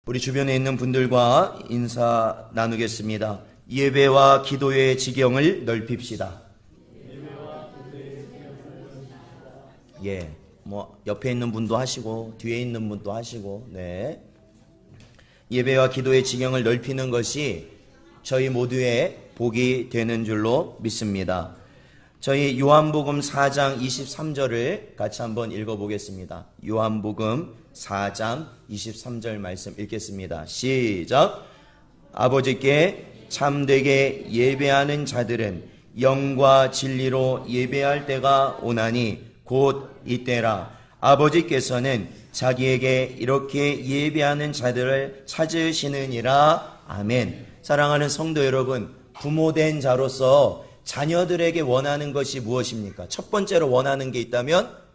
우리 주변에 있는 분들과 인사 나누겠습니다. 예배와 기도의 지경을 넓힙시다. 예, 옆에 있는 분도 하시고 뒤에 있는 분도 하시고, 네. 예배와 기도의 지경을 넓히는 것이 저희 모두의 복이 되는 줄로 믿습니다. 저희 요한복음 4장 23절을 같이 한번 읽어보겠습니다. 요한복음 4장 23절 말씀 읽겠습니다. 시작. 아버지께 참되게 예배하는 자들은 영과 진리로 예배할 때가 오나니 곧 이때라. 아버지께서는 자기에게 이렇게 예배하는 자들을 찾으시느니라. 아멘. 사랑하는 성도 여러분, 부모된 자로서 자녀들에게 원하는 것이 무엇입니까? 첫 번째로 원하는 게 있다면,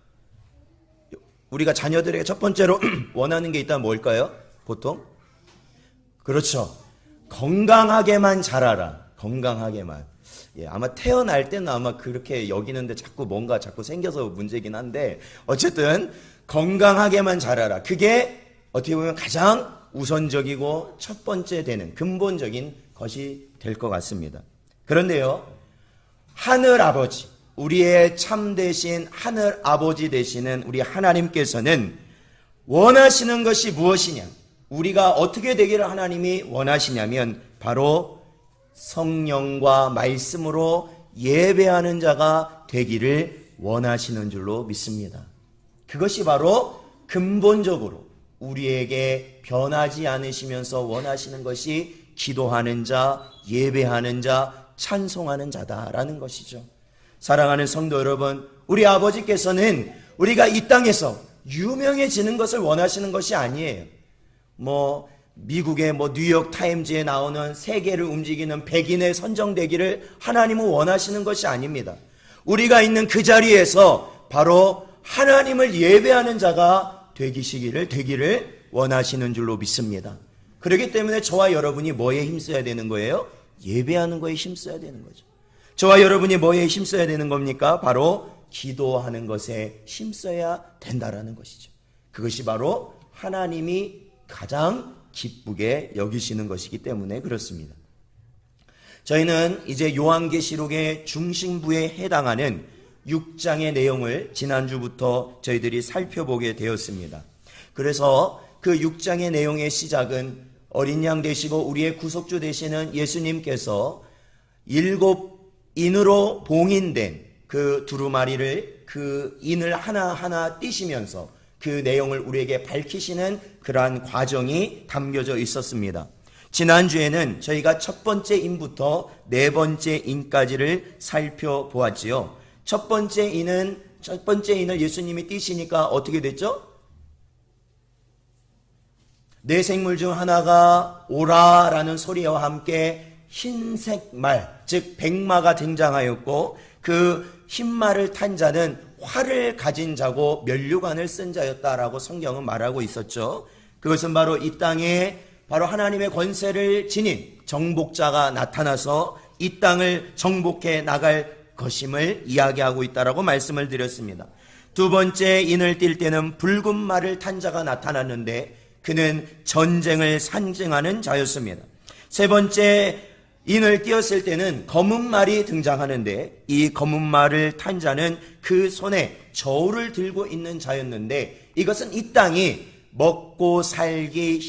우리가 자녀들에게 첫 번째로 원하는 게 있다면 뭘까요? 보통? 그렇죠. 건강하게만 자라라. 건강하게만. 예, 아마 태어날 때는 아마 그렇게 여기는데 뭔가 자꾸 생겨서 문제긴 한데, 어쨌든 건강하게만 자라라. 그게 어떻게 보면 가장 우선적이고 첫 번째 되는 근본적인 것이 될 것 같습니다. 그런데요, 하늘 아버지, 우리의 참되신 하늘 아버지 되시는 우리 하나님께서는 원하시는 것이 무엇이냐? 우리가 어떻게 되기를 하나님이 원하시냐면 바로 성령과 말씀으로 예배하는 자가 되기를 원하시는 줄로 믿습니다. 그것이 바로 근본적으로 우리에게 변하지 않으시면서 원하시는 것이 기도하는 자, 예배하는 자, 찬송하는 자다라는 것이죠. 사랑하는 성도 여러분, 우리 아버지께서는 우리가 이 땅에서 유명해지는 것을 원하시는 것이 아니에요. 미국의 뉴욕 타임즈에 나오는 세계를 움직이는 백인에 선정되기를 하나님은 원하시는 것이 아닙니다. 우리가 있는 그 자리에서 바로 하나님을 예배하는 자가 되기를 원하시는 줄로 믿습니다. 그렇기 때문에 저와 여러분이 뭐에 힘써야 되는 거예요? 예배하는 거에 힘써야 되는 거죠. 저와 여러분이 뭐에 힘써야 되는 겁니까? 바로 기도하는 것에 힘써야 된다라는 것이죠. 그것이 바로 하나님이 가장 기쁘게 여기시는 것이기 때문에 그렇습니다. 저희는 이제 요한계시록의 중심부에 해당하는 6장의 내용을 지난주부터 저희들이 살펴보게 되었습니다. 그래서 그 6장의 내용의 시작은 어린 양 되시고 우리의 구속주 되시는 예수님께서 7인으로 봉인된 그 두루마리를 그 인을 하나하나 띄시면서 그 내용을 우리에게 밝히시는 그러한 과정이 담겨져 있었습니다. 지난주에는 저희가 첫 번째 인부터 네 번째 인까지를 살펴보았지요. 첫 번째 인을 예수님이 띄시니까 어떻게 됐죠? 네 생물 중 하나가 오라라는 소리와 함께 흰색 말, 즉 백마가 등장하였고 그 흰 말을 탄 자는 활을 가진 자고 면류관을 쓴 자였다라고 성경은 말하고 있었죠. 그것은 바로 이 땅에 바로 하나님의 권세를 지닌 정복자가 나타나서 이 땅을 정복해 나갈 것임을 이야기하고 있다라고 말씀을 드렸습니다. 두 번째 인을 띌 때는 붉은 말을 탄 자가 나타났는데 그는 전쟁을 상징하는 자였습니다. 세 번째 인을 띄었을 때는 검은 말이 등장하는데 이 검은 말을 탄 자는 그 손에 저울을 들고 있는 자였는데 이것은 이 땅이 먹고 살기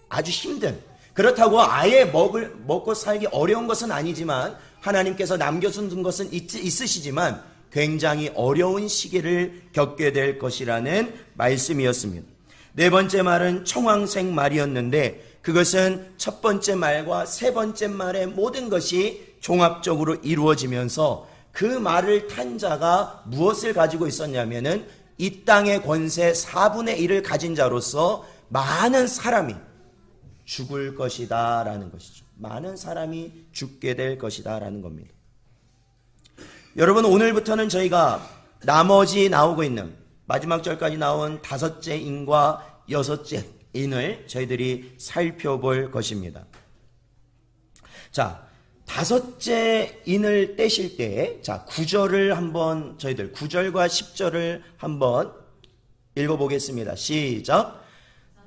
아주 힘든, 그렇다고 아예 먹고 살기 어려운 것은 아니지만 하나님께서 남겨둔 것은 있으시지만 굉장히 어려운 시기를 겪게 될 것이라는 말씀이었습니다. 네 번째 말은 청황색 말이었는데 그것은 첫 번째 말과 세 번째 말의 모든 것이 종합적으로 이루어지면서 그 말을 탄 자가 무엇을 가지고 있었냐면은 이 땅의 권세 4분의 1을 가진 자로서 많은 사람이 죽을 것이다 라는 것이죠. 많은 사람이 죽게 될 것이다 라는 겁니다. 여러분, 오늘부터는 저희가 나머지 나오고 있는 마지막 절까지 나온 5째 인과 6째 인을 저희들이 살펴볼 것입니다. 자, 5째 인을 떼실 때, 9절을 한번 저희들 9절과 10절을 한번 읽어보겠습니다. 시작.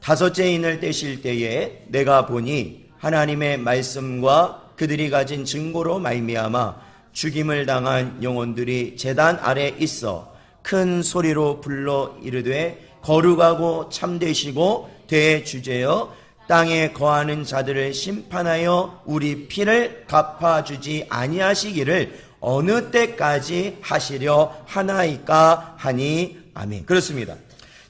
다섯째 인을 떼실 때에 내가 보니 하나님의 말씀과 그들이 가진 증거로 말미암아 죽임을 당한 영혼들이 제단 아래 있어 큰 소리로 불러 이르되 거룩하고 참되시고 대주제여 땅에 거하는 자들을 심판하여 우리 피를 갚아주지 아니하시기를 어느 때까지 하시려 하나이까 하니. 아멘. 그렇습니다.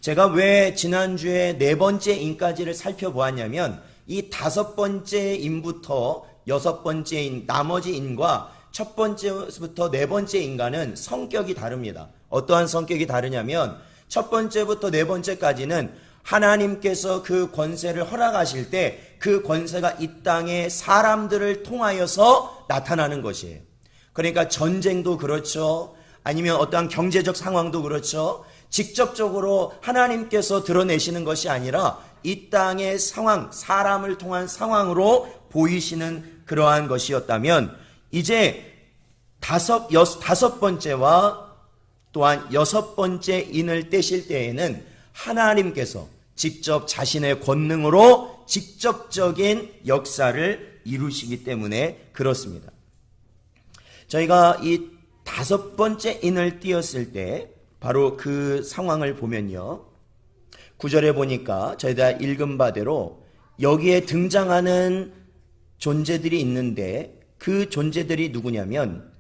제가 왜 지난주에 네 번째 인까지를 살펴보았냐면 이 다섯 번째 인부터 여섯 번째 인, 나머지 인과 첫 번째부터 네 번째 인과는 성격이 다릅니다. 어떠한 성격이 다르냐면 첫 번째부터 네 번째까지는 하나님께서 그 권세를 허락하실 때 그 권세가 이 땅에 사람들을 통하여서 나타나는 것이에요. 그러니까 전쟁도 그렇죠. 아니면 어떠한 경제적 상황도 그렇죠. 직접적으로 하나님께서 드러내시는 것이 아니라 이 땅의 상황, 사람을 통한 상황으로 보이시는 그러한 것이었다면 이제 다섯 번째와 또한 여섯 번째 인을 떼실 때에는 하나님께서 직접 자신의 권능으로 직접적인 역사를 이루시기 때문에 그렇습니다. 저희가 이 다섯 번째 인을 띄었을 때 바로 그 상황을 보면요. 9절에 보니까 저희가 읽은 바대로 여기에 등장하는 존재들이 있는데 그 존재들이 누구냐면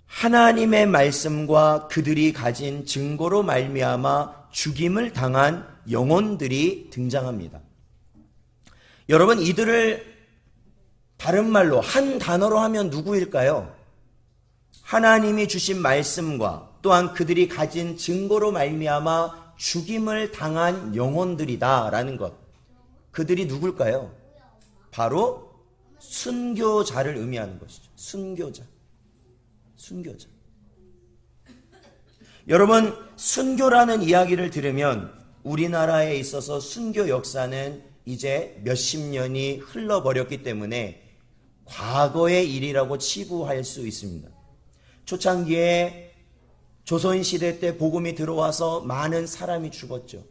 하나님의 말씀과 그들이 가진 증거로 말미암아 죽임을 당한 영혼들이 등장합니다. 여러분, 이들을 다른 말로 한 단어로 하면 누구일까요? 하나님이 주신 말씀과 또한 그들이 가진 증거로 말미암아 죽임을 당한 영혼들이다라는 것. 그들이 누굴까요? 바로 순교자를 의미하는 것이죠. 순교자. 여러분, 순교라는 이야기를 들으면 우리나라에 있어서 순교 역사는 이제 몇십 년이 흘러버렸기 때문에 과거의 일이라고 치부할 수 있습니다. 초창기에 조선시대 때 복음이 들어와서 많은 사람이 죽었죠.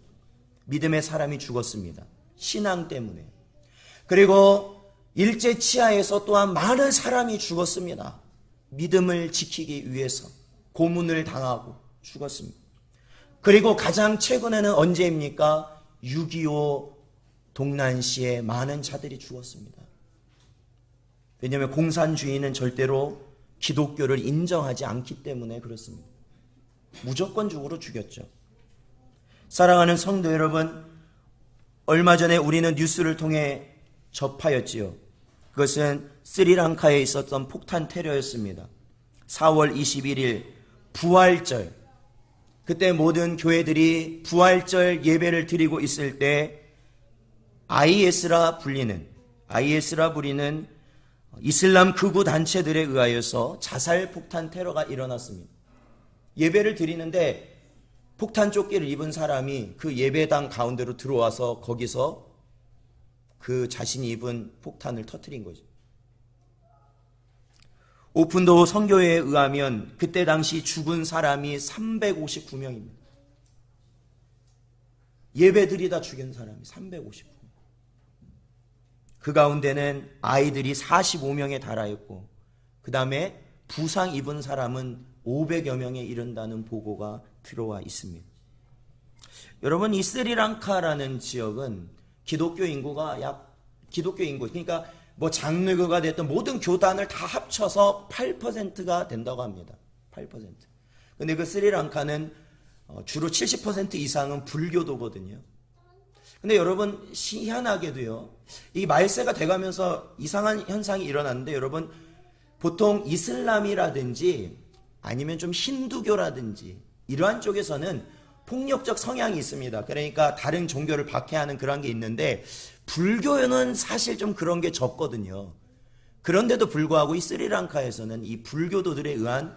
믿음의 사람이 죽었습니다. 신앙 때문에. 그리고 일제치하에서 또한 많은 사람이 죽었습니다. 믿음을 지키기 위해서 고문을 당하고 죽었습니다. 그리고 가장 최근에는 언제입니까? 6.25 동란시에 많은 자들이 죽었습니다. 왜냐하면 공산주의는 절대로 기독교를 인정하지 않기 때문에 그렇습니다. 무조건적으로 죽였죠. 사랑하는 성도 여러분, 얼마 전에 우리는 뉴스를 통해 접하였지요. 그것은 스리랑카에 있었던 폭탄 테러였습니다. 4월 21일 부활절, 그때 모든 교회들이 부활절 예배를 드리고 있을 때 IS라 불리는 이슬람 극우 단체들에 의하여서 자살 폭탄 테러가 일어났습니다. 예배를 드리는데 폭탄 조끼를 입은 사람이 그 예배당 가운데로 들어와서 거기서 그 자신이 입은 폭탄을 터뜨린 거죠. 오픈도어 선교회에 의하면 그때 당시 죽은 사람이 359명입니다. 예배드리다 죽인 사람이 359명. 그 가운데는 아이들이 45명에 달하였고 그 다음에 부상 입은 사람은 500여 명에 이른다는 보고가 들어와 있습니다. 여러분, 이 스리랑카라는 지역은 기독교 인구가 그러니까 뭐 장르교가 됐던 모든 교단을 다 합쳐서 8%가 된다고 합니다. 8%. 근데 그 스리랑카는 주로 70% 이상은 불교도거든요. 근데 여러분, 희한하게도요, 이 말세가 돼가면서 이상한 현상이 일어났는데, 여러분, 보통 이슬람이라든지 아니면 좀 힌두교라든지 이러한 쪽에서는 폭력적 성향이 있습니다. 그러니까 다른 종교를 박해하는 그런 게 있는데 불교는 사실 좀 그런 게 적거든요. 그런데도 불구하고 이 스리랑카에서는 이 불교도들에 의한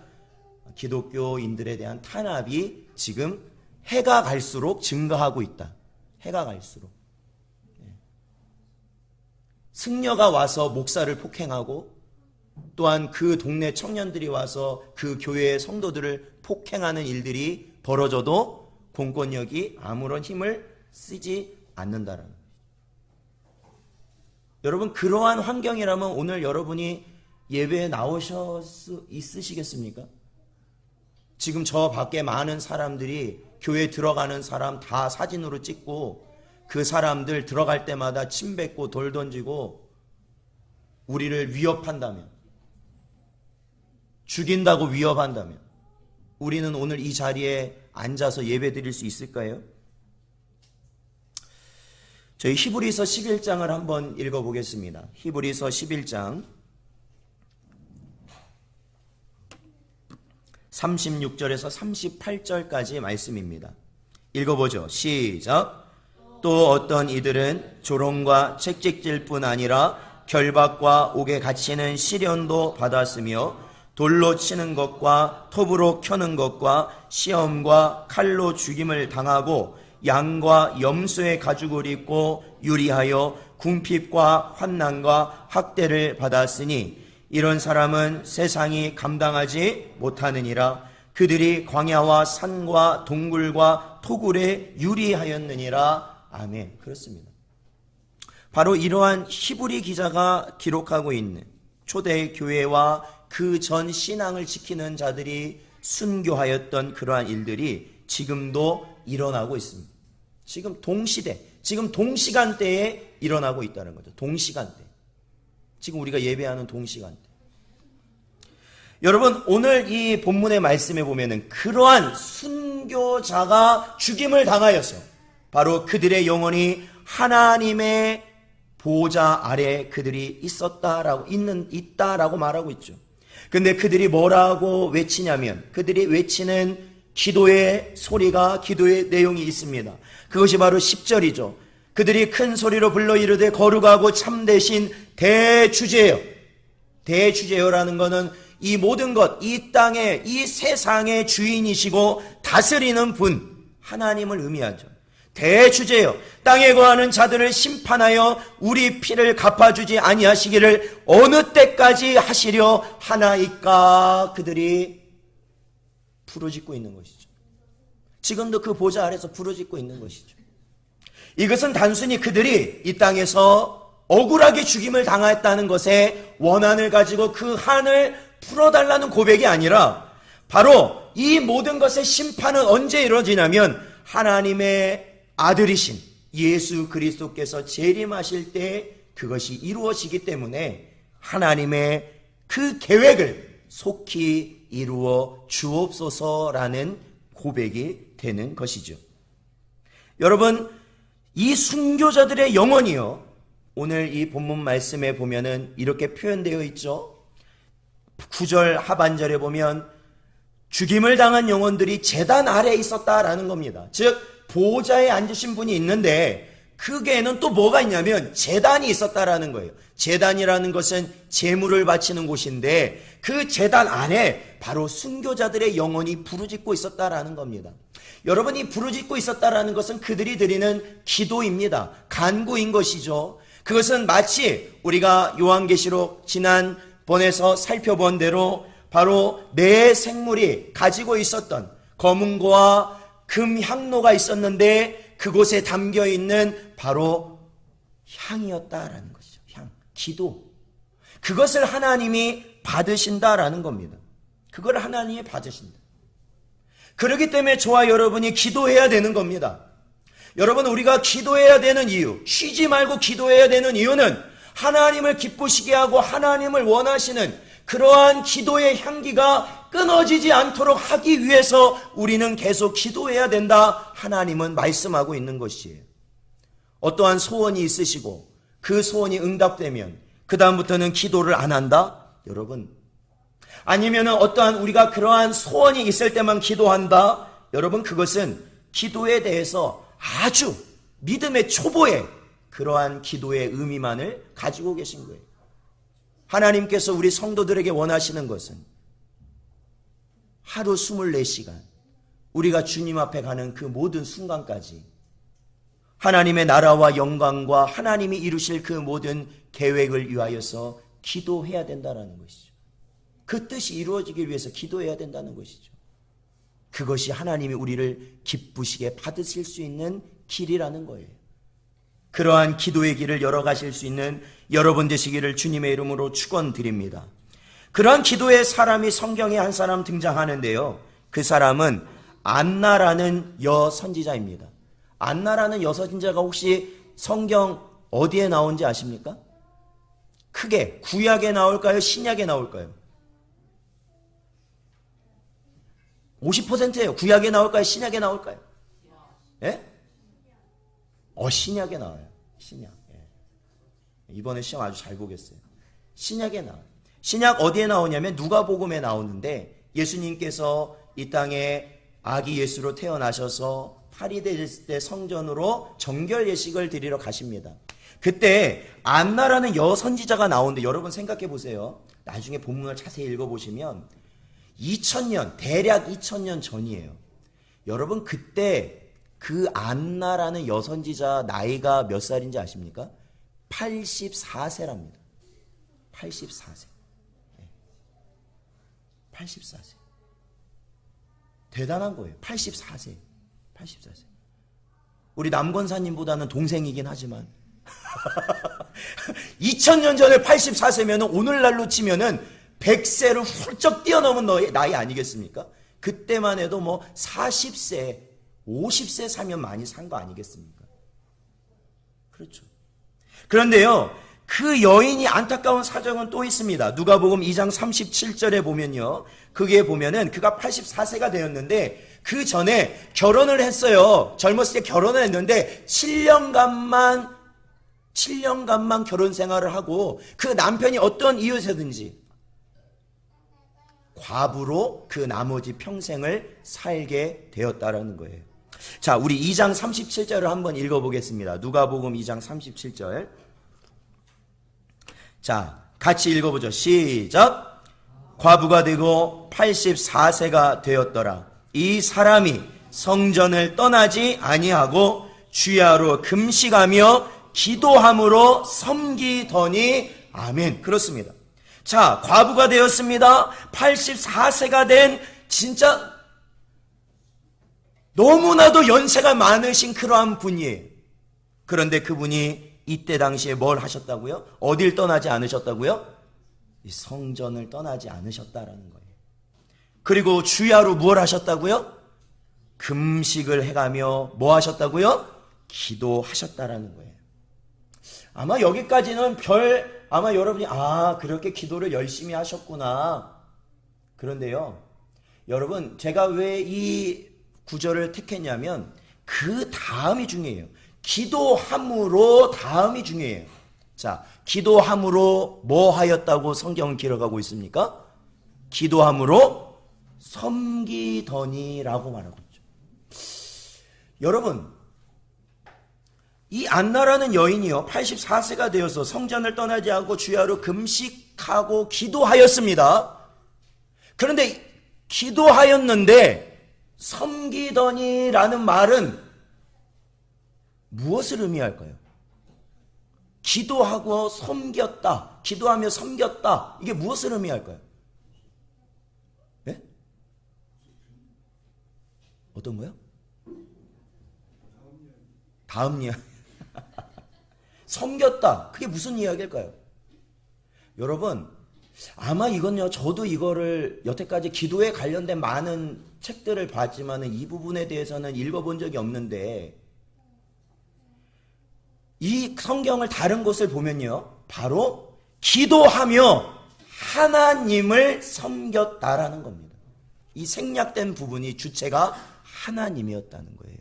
기독교인들에 대한 탄압이 지금 해가 갈수록 증가하고 있다. 해가 갈수록. 승려가 와서 목사를 폭행하고 또한 그 동네 청년들이 와서 그 교회의 성도들을 폭행하는 일들이 벌어져도 공권력이 아무런 힘을 쓰지 않는다라는 거예요. 여러분, 그러한 환경이라면 오늘 여러분이 예배에 나오실 수 있으시겠습니까? 지금 저 밖에 많은 사람들이 교회 들어가는 사람 다 사진으로 찍고 그 사람들 들어갈 때마다 침 뱉고 돌 던지고 우리를 위협한다면, 죽인다고 위협한다면 우리는 오늘 이 자리에 앉아서 예배 드릴 수 있을까요? 저희 히브리서 11장을 한번 읽어보겠습니다. 히브리서 11장 36절에서 38절까지 말씀입니다. 읽어보죠. 시작. 또 어떤 이들은 조롱과 채찍질 뿐 아니라 결박과 옥에 갇히는 시련도 받았으며 돌로 치는 것과 톱으로 켜는 것과 시험과 칼로 죽임을 당하고 양과 염소의 가죽을 입고 유리하여 궁핍과 환난과 학대를 받았으니 이런 사람은 세상이 감당하지 못하느니라. 그들이 광야와 산과 동굴과 토굴에 유리하였느니라. 아멘. 그렇습니다. 바로 이러한 히브리 기자가 기록하고 있는 초대 교회와 그 전 신앙을 지키는 자들이 순교하였던 그러한 일들이 지금도 일어나고 있습니다. 지금 동시대, 지금 동시간대에 일어나고 있다는 거죠. 동시간대. 지금 우리가 예배하는 동시간대. 여러분, 오늘 이 본문의 말씀에 보면은 그러한 순교자가 죽임을 당하였어요. 바로 그들의 영혼이 하나님의 보호자 아래 그들이 있다라고 말하고 있죠. 근데 그들이 뭐라고 외치냐면, 그들이 외치는 기도의 소리가, 기도의 내용이 있습니다. 그것이 바로 10절이죠. 그들이 큰 소리로 불러 이르되 거룩하고 참되신 대주제여. 대주제여라는 것은 이 모든 것, 이 땅의, 이 세상의 주인이시고 다스리는 분, 하나님을 의미하죠. 대주제여, 땅에 거하는 자들을 심판하여 우리 피를 갚아주지 아니하시기를 어느 때까지 하시려 하나이까. 그들이 부르짖고 있는 것이죠. 지금도 그 보좌 아래서 부르짖고 있는 것이죠. 이것은 단순히 그들이 이 땅에서 억울하게 죽임을 당했다는 것에 원한을 가지고 그 한을 풀어달라는 고백이 아니라, 바로 이 모든 것의 심판은 언제 이루어지냐면 하나님의 아들이신 예수 그리스도께서 재림하실 때 그것이 이루어지기 때문에 하나님의 그 계획을 속히 이루어 주옵소서라는 고백이 되는 것이죠. 여러분, 이 순교자들의 영혼이요, 오늘 이 본문 말씀에 보면은 이렇게 표현되어 있죠. 9절 하반절에 보면 죽임을 당한 영혼들이 제단 아래에 있었다라는 겁니다. 즉 보호자에 앉으신 분이 있는데 그게는 또 뭐가 있냐면 제단이 있었다라는 거예요. 제단이라는 것은 제물을 바치는 곳인데 그 제단 안에 바로 순교자들의 영혼이 부르짖고 있었다라는 겁니다. 여러분이 부르짖고 있었다라는 것은 그들이 드리는 기도입니다. 간구인 것이죠. 그것은 마치 우리가 요한계시록 지난번에서 살펴본 대로 바로 내 생물이 가지고 있었던 검은고와 금 향로가 있었는데 그곳에 담겨있는 바로 향이었다라는 것이죠. 향, 기도. 그것을 하나님이 받으신다라는 겁니다. 그걸 하나님이 받으신다. 그렇기 때문에 저와 여러분이 기도해야 되는 겁니다. 여러분, 우리가 기도해야 되는 이유, 쉬지 말고 기도해야 되는 이유는 하나님을 기쁘시게 하고 하나님을 원하시는 그러한 기도의 향기가 끊어지지 않도록 하기 위해서 우리는 계속 기도해야 된다. 하나님은 말씀하고 있는 것이에요. 어떠한 소원이 있으시고 그 소원이 응답되면 그 다음부터는 기도를 안 한다? 여러분, 아니면 어떠한 우리가 그러한 소원이 있을 때만 기도한다? 여러분, 그것은 기도에 대해서 아주 믿음의 초보의 그러한 기도의 의미만을 가지고 계신 거예요. 하나님께서 우리 성도들에게 원하시는 것은 하루 24시간 우리가 주님 앞에 가는 그 모든 순간까지 하나님의 나라와 영광과 하나님이 이루실 그 모든 계획을 위하여서 기도해야 된다는 것이죠. 그 뜻이 이루어지기 위해서 기도해야 된다는 것이죠. 그것이 하나님이 우리를 기쁘시게 받으실 수 있는 길이라는 거예요. 그러한 기도의 길을 열어가실 수 있는 여러분 되시기를 주님의 이름으로 축원드립니다. 그러한 기도의 사람이 성경에 한 사람 등장하는데요. 그 사람은 안나라는 여선지자입니다. 안나라는 여선지자가 혹시 성경 어디에 나온지 아십니까? 크게 구약에 나올까요? 신약에 나올까요? 50%예요. 구약에 나올까요? 신약에 나올까요? 예? 신약에 나와요. 신약. 예. 이번에 시험 아주 잘 보겠어요. 신약에 나와요. 신약 어디에 나오냐면 누가복음에 나오는데 예수님께서 이 땅에 아기 예수로 태어나셔서 파리 됐을 때 성전으로 정결 예식을 드리러 가십니다. 그때 안나라는 여선지자가 나오는데 여러분 생각해 보세요. 나중에 본문을 자세히 읽어보시면 2000년, 대략 2000년 전이에요. 여러분 그때 그 안나라는 여선지자 나이가 몇 살인지 아십니까? 84세랍니다. 84세. 84세. 대단한 거예요. 84세. 84세. 우리 남권사님보다는 동생이긴 하지만 2000년 전에 84세면 오늘날로 치면은 100세를 훌쩍 뛰어넘은 나이 아니겠습니까? 그때만 해도 뭐 40세, 50세 사면 많이 산 거 아니겠습니까? 그렇죠. 그런데요, 그 여인이 안타까운 사정은 또 있습니다. 누가복음 2장 37절에 보면요. 그게 보면은 그가 84세가 되었는데 그 전에 결혼을 했어요. 젊었을 때 결혼을 했는데 7년간만 결혼 생활을 하고 그 남편이 어떤 이유에서든지 과부로 그 나머지 평생을 살게 되었다라는 거예요. 자, 우리 2장 37절을 한번 읽어보겠습니다. 누가복음 2장 37절. 자, 같이 읽어보죠. 시작. 과부가 되고 84세가 되었더라. 이 사람이 성전을 떠나지 아니하고 주야로 금식하며 기도함으로 섬기더니 아멘. 그렇습니다. 자, 과부가 되었습니다. 84세가 된 진짜 너무나도 연세가 많으신 그러한 분이에요. 그런데 그분이 이때 당시에 뭘 하셨다고요? 어딜 떠나지 않으셨다고요? 이 성전을 떠나지 않으셨다라는 거예요. 그리고 주야로 무엇 하셨다고요? 금식을 해가며 뭐 하셨다고요? 기도하셨다라는 거예요. 아마 여기까지는 아마 여러분이 그렇게 기도를 열심히 하셨구나. 그런데요, 여러분 제가 왜 이 구절을 택했냐면 그 다음이 중요해요. 기도함으로 다음이 중요해요. 자, 기도함으로 뭐 하였다고 성경은 기록하고 있습니까? 기도함으로 섬기더니라고 말하고 있죠. 여러분, 이 안나라는 여인이요 84세가 되어서 성전을 떠나지 않고 주야로 금식하고 기도하였습니다. 그런데 기도하였는데 섬기더니라는 말은 무엇을 의미할까요? 기도하고 섬겼다, 기도하며 섬겼다, 이게 무엇을 의미할까요? 네? 어떤 거요? 다음 이야기. 섬겼다, 그게 무슨 이야기일까요? 여러분, 아마 이건요, 저도 이거를 여태까지 기도에 관련된 많은 책들을 봤지만 이 부분에 대해서는 읽어본 적이 없는데, 이 성경을 다른 곳을 보면요, 바로 기도하며 하나님을 섬겼다라는 겁니다. 이 생략된 부분이 주체가 하나님이었다는 거예요.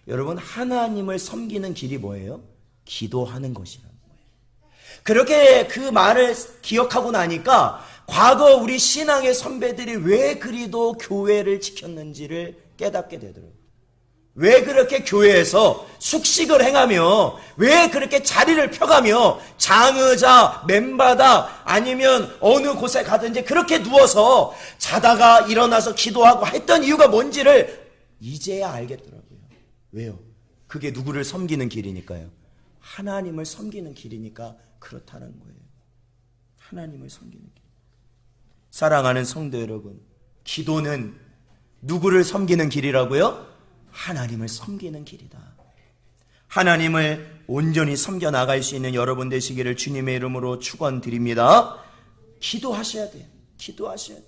여러분, 하나님을 섬기는 길이 뭐예요? 기도하는 것이라는 거예요. 그렇게 그 말을 기억하고 나니까 과거 우리 신앙의 선배들이 왜 그리도 교회를 지켰는지를 깨닫게 되더라고요. 왜 그렇게 교회에서 숙식을 행하며 왜 그렇게 자리를 펴가며 장의자, 맨바다 아니면 어느 곳에 가든지 그렇게 누워서 자다가 일어나서 기도하고 했던 이유가 뭔지를 이제야 알겠더라고요. 왜요? 그게 누구를 섬기는 길이니까요. 하나님을 섬기는 길이니까 그렇다는 거예요. 하나님을 섬기는 길. 사랑하는 성도 여러분, 기도는 누구를 섬기는 길이라고요? 하나님을 섬기는 길이다. 하나님을 온전히 섬겨 나갈 수 있는 여러분 되시기를 주님의 이름으로 축원드립니다. 기도하셔야 돼요. 기도하셔야 돼요.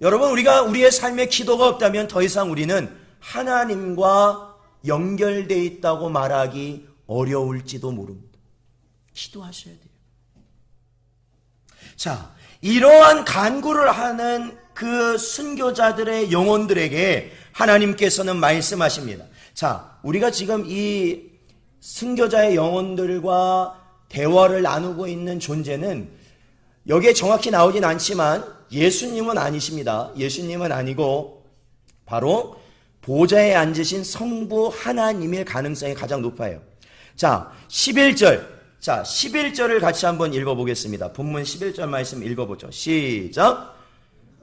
여러분, 우리의 삶에 기도가 없다면 더 이상 우리는 하나님과 연결되어 있다고 말하기 어려울지도 모릅니다. 기도하셔야 돼요. 자, 이러한 간구를 하는 그 순교자들의 영혼들에게 하나님께서는 말씀하십니다. 자, 우리가 지금 이 순교자의 영혼들과 대화를 나누고 있는 존재는 여기에 정확히 나오진 않지만 예수님은 아니십니다. 예수님은 아니고 바로 보좌에 앉으신 성부 하나님일 가능성이 가장 높아요. 자, 11절. 자, 11절을 같이 한번 읽어보겠습니다. 본문 11절 말씀 읽어보죠. 시작.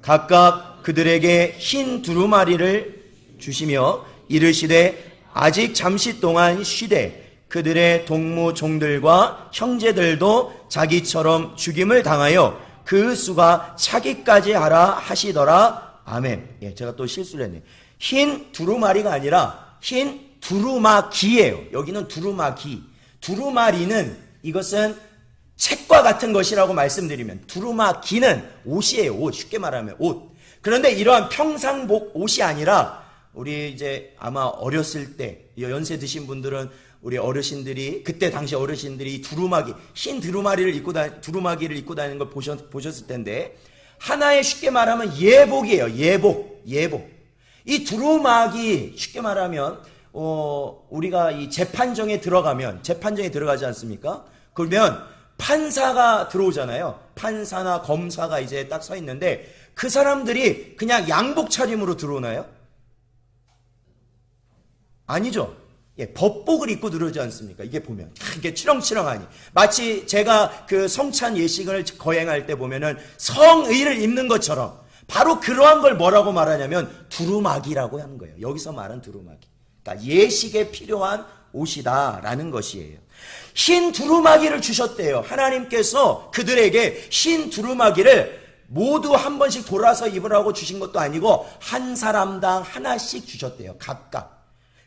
각각 그들에게 흰 두루마리를 주시며 이르시되 아직 잠시 동안 쉬되 그들의 동무 종들과 형제들도 자기처럼 죽임을 당하여 그 수가 차기까지 하라 하시더라. 아멘. 예, 제가 또 실수를 했네요. 흰 두루마리가 아니라 흰 두루마기예요. 여기는 두루마기. 두루마리는 이것은 책과 같은 것이라고 말씀드리면 두루마기는 옷이에요. 옷. 쉽게 말하면 옷. 그런데 이러한 평상복 옷이 아니라 우리 이제 아마 어렸을 때 연세 드신 분들은 우리 어르신들이 그때 당시 어르신들이 두루마기 흰 두루마기를 입고 다니는 걸 보셨을 텐데 하나의 쉽게 말하면 예복이에요. 예복. 이 두루마기 쉽게 말하면 우리가 이 재판정에 들어가지 않습니까? 그러면 판사가 들어오잖아요. 판사나 검사가 이제 딱 서 있는데 그 사람들이 그냥 양복 차림으로 들어오나요? 아니죠. 예, 법복을 입고 들어오지 않습니까? 이게 보면 이게 치렁치렁하니 마치 제가 그 성찬 예식을 거행할 때 보면은 성의를 입는 것처럼 바로 그러한 걸 뭐라고 말하냐면 두루마기라고 하는 거예요. 여기서 말한 두루마기. 그러니까 예식에 필요한 옷이다라는 것이에요. 흰 두루마기를 주셨대요. 하나님께서 그들에게 흰 두루마기를 모두 한 번씩 돌아서 입으라고 주신 것도 아니고 한 사람당 하나씩 주셨대요. 각각.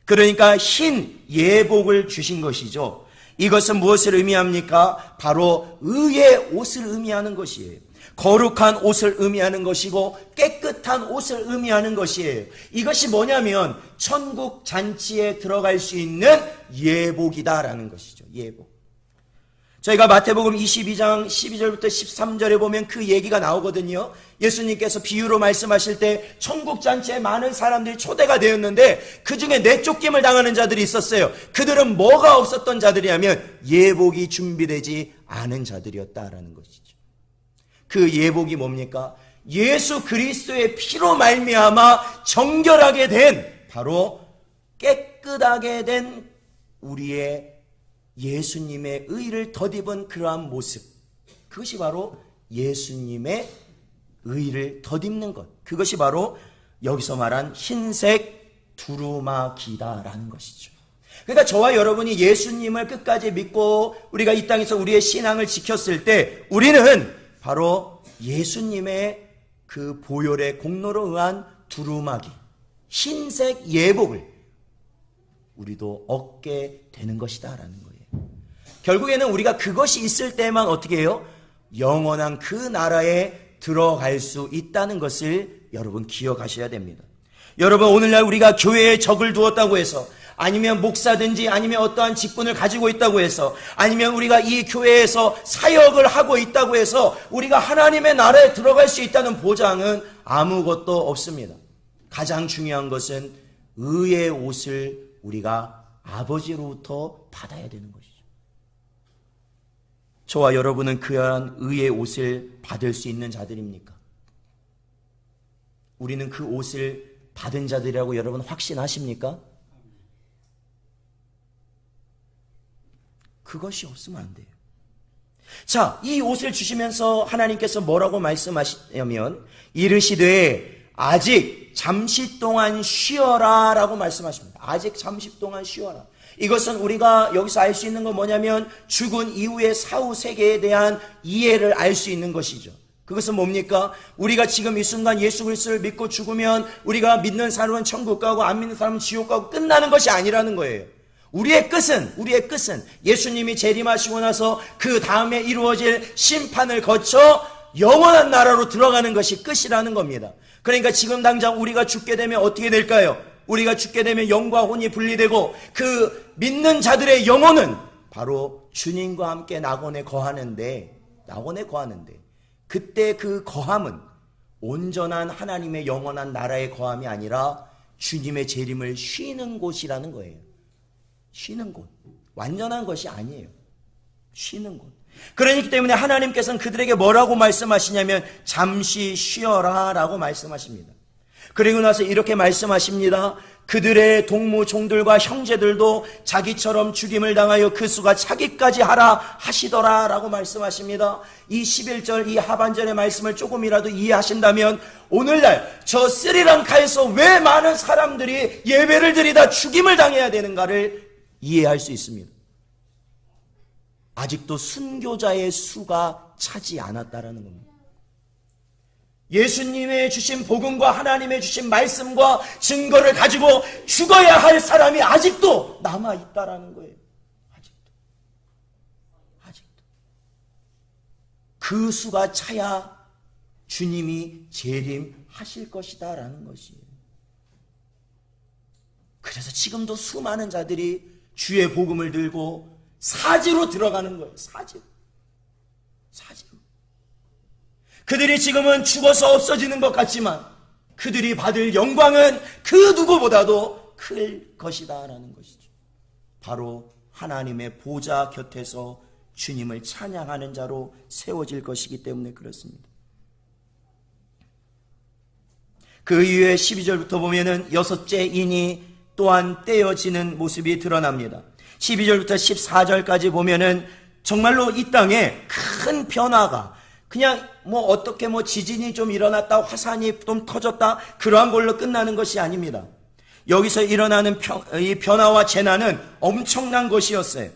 그러니까 흰 예복을 주신 것이죠. 이것은 무엇을 의미합니까? 바로 의의 옷을 의미하는 것이에요. 거룩한 옷을 의미하는 것이고 깨끗한 옷을 의미하는 것이에요. 이것이 뭐냐면 천국 잔치에 들어갈 수 있는 예복이다라는 것이죠. 예복. 저희가 마태복음 22장 12절부터 13절에 보면 그 얘기가 나오거든요. 예수님께서 비유로 말씀하실 때 천국 잔치에 많은 사람들이 초대가 되었는데 그 중에 내쫓김을 당하는 자들이 있었어요. 그들은 뭐가 없었던 자들이냐면 예복이 준비되지 않은 자들이었다라는 것이죠. 그 예복이 뭡니까? 예수 그리스도의 피로 말미암아 정결하게 된 바로 깨끗하게 된 우리의 예수님의 의를 덧입은 그러한 모습, 그것이 바로 예수님의 의를 덧입는 것, 그것이 바로 여기서 말한 흰색 두루마기다라는 것이죠. 그러니까 저와 여러분이 예수님을 끝까지 믿고 우리가 이 땅에서 우리의 신앙을 지켰을 때 우리는 바로 예수님의 그 보혈의 공로로 의한 두루마기, 흰색 예복을 우리도 얻게 되는 것이다라는 거예요. 결국에는 우리가 그것이 있을 때만 어떻게 해요? 영원한 그 나라에 들어갈 수 있다는 것을 여러분 기억하셔야 됩니다. 여러분, 오늘날 우리가 교회에 적을 두었다고 해서, 아니면 목사든지 아니면 어떠한 직분을 가지고 있다고 해서, 아니면 우리가 이 교회에서 사역을 하고 있다고 해서 우리가 하나님의 나라에 들어갈 수 있다는 보장은 아무것도 없습니다. 가장 중요한 것은 의의 옷을 우리가 아버지로부터 받아야 되는 것이죠. 저와 여러분은 그러한 의의 옷을 받을 수 있는 자들입니까? 우리는 그 옷을 받은 자들이라고 여러분 확신하십니까? 그것이 없으면 안 돼요. 자, 이 옷을 주시면서 하나님께서 뭐라고 말씀하시냐면 이르시되 아직 잠시 동안 쉬어라 라고 말씀하십니다. 아직 잠시 동안 쉬어라. 이것은 우리가 여기서 알 수 있는 건 뭐냐면 죽은 이후의 사후 세계에 대한 이해를 알 수 있는 것이죠. 그것은 뭡니까? 우리가 지금 이 순간 예수 그리스도를 믿고 죽으면 우리가 믿는 사람은 천국 가고 안 믿는 사람은 지옥 가고 끝나는 것이 아니라는 거예요. 우리의 끝은 예수님이 재림하시고 나서 그 다음에 이루어질 심판을 거쳐 영원한 나라로 들어가는 것이 끝이라는 겁니다. 그러니까 지금 당장 우리가 죽게 되면 어떻게 될까요? 우리가 죽게 되면 영과 혼이 분리되고 그 믿는 자들의 영혼은 바로 주님과 함께 낙원에 거하는데 그때 그 거함은 온전한 하나님의 영원한 나라의 거함이 아니라 주님의 재림을 쉬는 곳이라는 거예요. 쉬는 곳. 완전한 것이 아니에요. 쉬는 곳. 그렇기 때문에 하나님께서는 그들에게 뭐라고 말씀하시냐면 잠시 쉬어라 라고 말씀하십니다. 그리고 나서 이렇게 말씀하십니다. 그들의 동무 종들과 형제들도 자기처럼 죽임을 당하여 그 수가 차기까지 하라 하시더라 라고 말씀하십니다. 이 11절 이 하반절의 말씀을 조금이라도 이해하신다면 오늘날 저 스리랑카에서 왜 많은 사람들이 예배를 드리다 죽임을 당해야 되는가를 이해할 수 있습니다. 아직도 순교자의 수가 차지 않았다라는 겁니다. 예수님의 주신 복음과 하나님의 주신 말씀과 증거를 가지고 죽어야 할 사람이 아직도 남아있다라는 거예요. 아직도. 그 수가 차야 주님이 재림하실 것이다 라는 것이에요. 그래서 지금도 수많은 자들이 주의 복음을 들고 사지로 들어가는 거예요. 사지로. 그들이 지금은 죽어서 없어지는 것 같지만 그들이 받을 영광은 그 누구보다도 클 것이다 라는 것이죠. 바로 하나님의 보좌 곁에서 주님을 찬양하는 자로 세워질 것이기 때문에 그렇습니다. 그 이후에 12절부터 보면은 여섯째 인이 또한 떼어지는 모습이 드러납니다. 12절부터 14절까지 보면은 정말로 이 땅에 큰 변화가 그냥 어떻게 지진이 좀 일어났다, 화산이 좀 터졌다, 그러한 걸로 끝나는 것이 아닙니다. 여기서 일어나는 이 변화와 재난은 엄청난 것이었어요.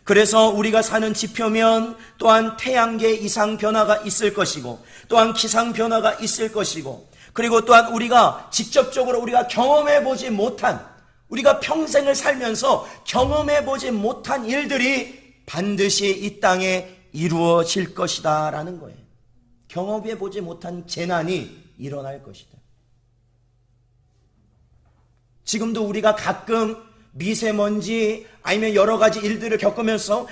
그래서 우리가 사는 지표면 또한 태양계 이상 변화가 있을 것이고, 또한 기상 변화가 있을 것이고, 그리고 또한 우리가 직접적으로 우리가 경험해보지 못한, 우리가 평생을 살면서 경험해보지 못한 일들이 반드시 이 땅에 이루어질 것이다 라는 거예요. 경험해보지 못한 재난이 일어날 것이다. 지금도 우리가 가끔 미세먼지 아니면 여러 가지 일들을 겪으면서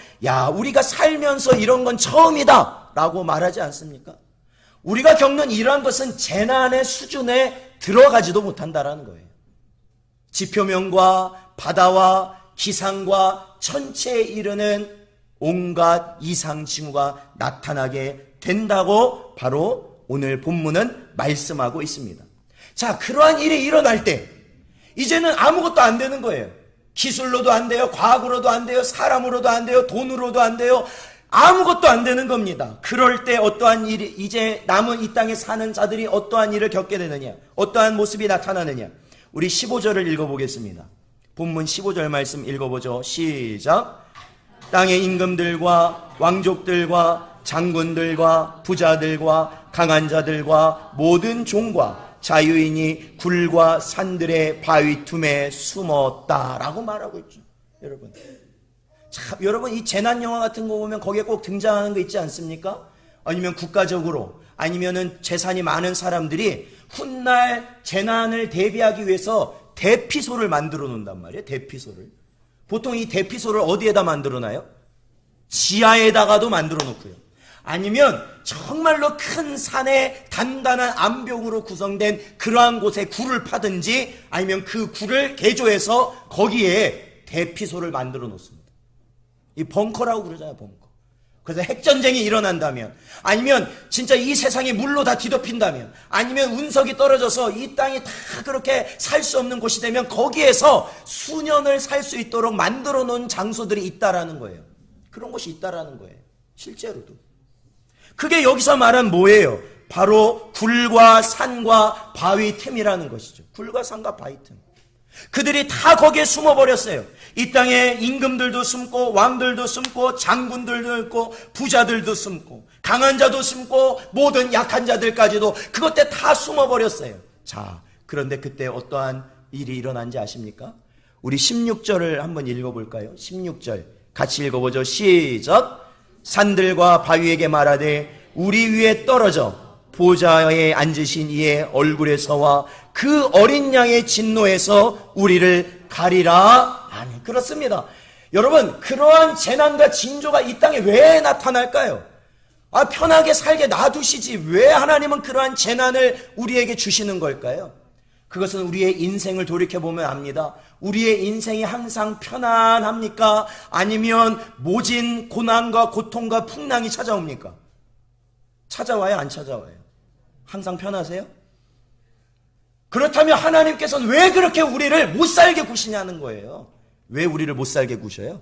우리가 살면서 이런 건 처음이다 라고 말하지 않습니까? 우리가 겪는 이러한 것은 재난의 수준에 들어가지도 못한다라는 거예요. 지표면과 바다와 기상과 천체에 이르는 온갖 이상 징후가 나타나게 된다고 바로 오늘 본문은 말씀하고 있습니다. 자, 그러한 일이 일어날 때 이제는 아무것도 안 되는 거예요. 기술로도 안 돼요. 과학으로도 안 돼요. 사람으로도 안 돼요. 돈으로도 안 돼요. 아무것도 안 되는 겁니다. 그럴 때 어떠한 일이, 이제 남은 이 땅에 사는 자들이 어떠한 일을 겪게 되느냐, 어떠한 모습이 나타나느냐. 우리 15절을 읽어보겠습니다. 본문 15절 말씀 읽어보죠. 시작. 땅의 임금들과 왕족들과 장군들과 부자들과 강한 자들과 모든 종과 자유인이 굴과 산들의 바위 틈에 숨었다라고 말하고 있죠. 여러분, 참, 여러분 이 재난 영화 같은 거 보면 거기에 꼭 등장하는 거 있지 않습니까? 아니면 국가적으로 아니면은 재산이 많은 사람들이 훗날 재난을 대비하기 위해서 대피소를 만들어 놓는단 말이에요. 대피소를. 보통 이 대피소를 어디에다 만들어 놔요? 지하에다가도 만들어 놓고요. 아니면 정말로 큰 산에 단단한 암벽으로 구성된 그러한 곳에 굴을 파든지 아니면 그 굴을 개조해서 거기에 대피소를 만들어 놓습니다. 이 벙커라고 그러잖아요. 벙커. 그래서 핵전쟁이 일어난다면 아니면 진짜 이 세상이 물로 다 뒤덮인다면 아니면 운석이 떨어져서 이 땅이 다 그렇게 살 수 없는 곳이 되면 거기에서 수년을 살 수 있도록 만들어 놓은 장소들이 있다라는 거예요. 그런 곳이 있다라는 거예요. 실제로도. 그게 여기서 말한 뭐예요? 바로 굴과 산과 바위 틈이라는 것이죠. 굴과 산과 바위 틈. 그들이 다 거기에 숨어버렸어요. 이 땅에 임금들도 숨고 왕들도 숨고 장군들도 있고 부자들도 숨고 강한 자도 숨고 모든 약한 자들까지도 그것에 다 숨어버렸어요. 자, 그런데 그때 어떠한 일이 일어난지 아십니까? 우리 16절을 한번 읽어볼까요? 16절 같이 읽어보죠. 시작. 산들과 바위에게 말하되 우리 위에 떨어져 보좌에 앉으신 이의 얼굴에서와 그 어린 양의 진노에서 우리를 가리라. 아멘. 그렇습니다. 여러분, 그러한 재난과 징조가 이 땅에 왜 나타날까요? 편하게 살게 놔두시지 왜 하나님은 그러한 재난을 우리에게 주시는 걸까요? 그것은 우리의 인생을 돌이켜보면 압니다. 우리의 인생이 항상 편안합니까? 아니면 모진 고난과 고통과 풍랑이 찾아옵니까? 찾아와요? 안 찾아와요? 항상 편하세요? 그렇다면 하나님께서는 왜 그렇게 우리를 못 살게 구시냐는 거예요. 왜 우리를 못 살게 구셔요?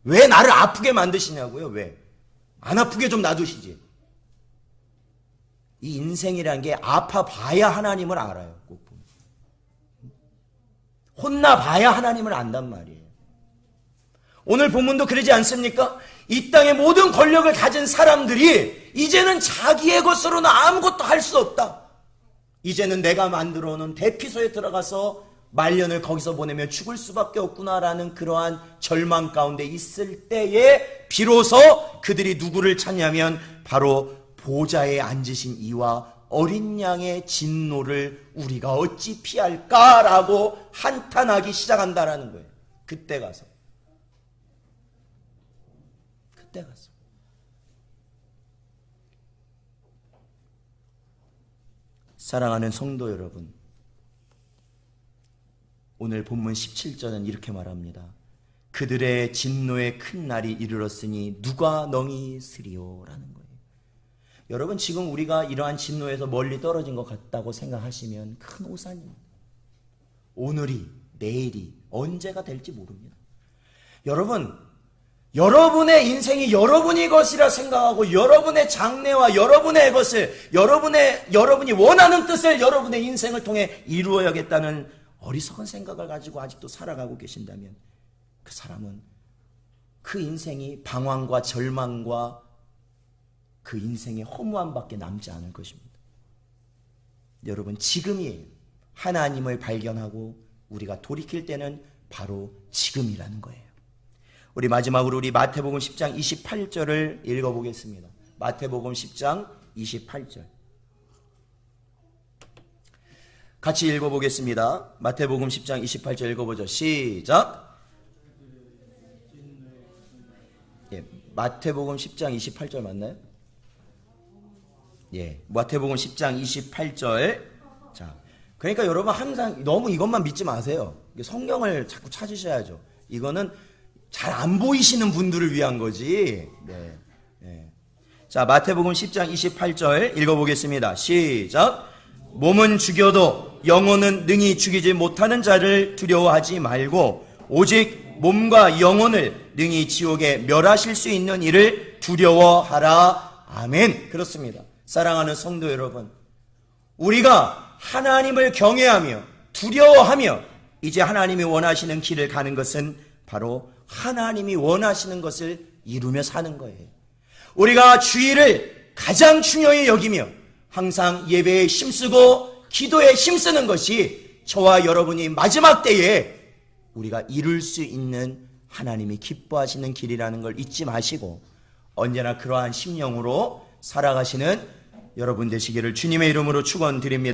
왜 나를 아프게 만드시냐고요? 왜? 안 아프게 좀 놔두시지. 이 인생이란 게 아파봐야 하나님을 알아요. 꼭 보면. 혼나봐야 하나님을 안단 말이에요. 오늘 본문도 그러지 않습니까? 이 땅의 모든 권력을 가진 사람들이 이제는 자기의 것으로는 아무것도 할 수 없다. 이제는 내가 만들어 놓은 대피소에 들어가서 말년을 거기서 보내며 죽을 수밖에 없구나라는 그러한 절망 가운데 있을 때에 비로소 그들이 누구를 찾냐면 바로 보좌에 앉으신 이와 어린 양의 진노를 우리가 어찌 피할까라고 한탄하기 시작한다라는 거예요. 그때 가서. 사랑하는 성도 여러분, 오늘 본문 17절은 이렇게 말합니다. 그들의 진노의 큰 날이 이르렀으니 누가 능히 쓰리오라는 거예요. 여러분, 지금 우리가 이러한 진노에서 멀리 떨어진 것 같다고 생각하시면 큰 오산입니다. 오늘이, 내일이, 언제가 될지 모릅니다. 여러분, 여러분의 인생이 여러분이 것이라 생각하고 여러분의 장래와 여러분의 것을 여러분이 원하는 뜻을 여러분의 인생을 통해 이루어야겠다는 어리석은 생각을 가지고 아직도 살아가고 계신다면 그 사람은 그 인생이 방황과 절망과 그 인생의 허무함밖에 남지 않을 것입니다. 여러분, 지금이에요. 하나님을 발견하고 우리가 돌이킬 때는 바로 지금이라는 거예요. 우리 마지막으로 우리 마태복음 10장 28절을 읽어보겠습니다. 마태복음 10장 28절 같이 읽어보겠습니다. 마태복음 10장 28절 읽어보죠. 시작. 예, 마태복음 10장 28절 맞나요? 예, 마태복음 10장 28절. 자, 그러니까 여러분 항상 너무 이것만 믿지 마세요. 성경을 자꾸 찾으셔야죠. 이거는 잘 안 보이시는 분들을 위한 거지. 네. 네. 자, 마태복음 10장 28절 읽어보겠습니다. 시작. 몸은 죽여도 영혼은 능히 죽이지 못하는 자를 두려워하지 말고 오직 몸과 영혼을 능히 지옥에 멸하실 수 있는 이를 두려워하라. 아멘. 그렇습니다. 사랑하는 성도 여러분, 우리가 하나님을 경외하며 두려워하며 이제 하나님이 원하시는 길을 가는 것은 바로 하나님이 원하시는 것을 이루며 사는 거예요. 우리가 주일을 가장 중요히 여기며 항상 예배에 힘쓰고 기도에 힘쓰는 것이 저와 여러분이 마지막 때에 우리가 이룰 수 있는 하나님이 기뻐하시는 길이라는 걸 잊지 마시고 언제나 그러한 심령으로 살아가시는 여러분 되시기를 주님의 이름으로 축원드립니다.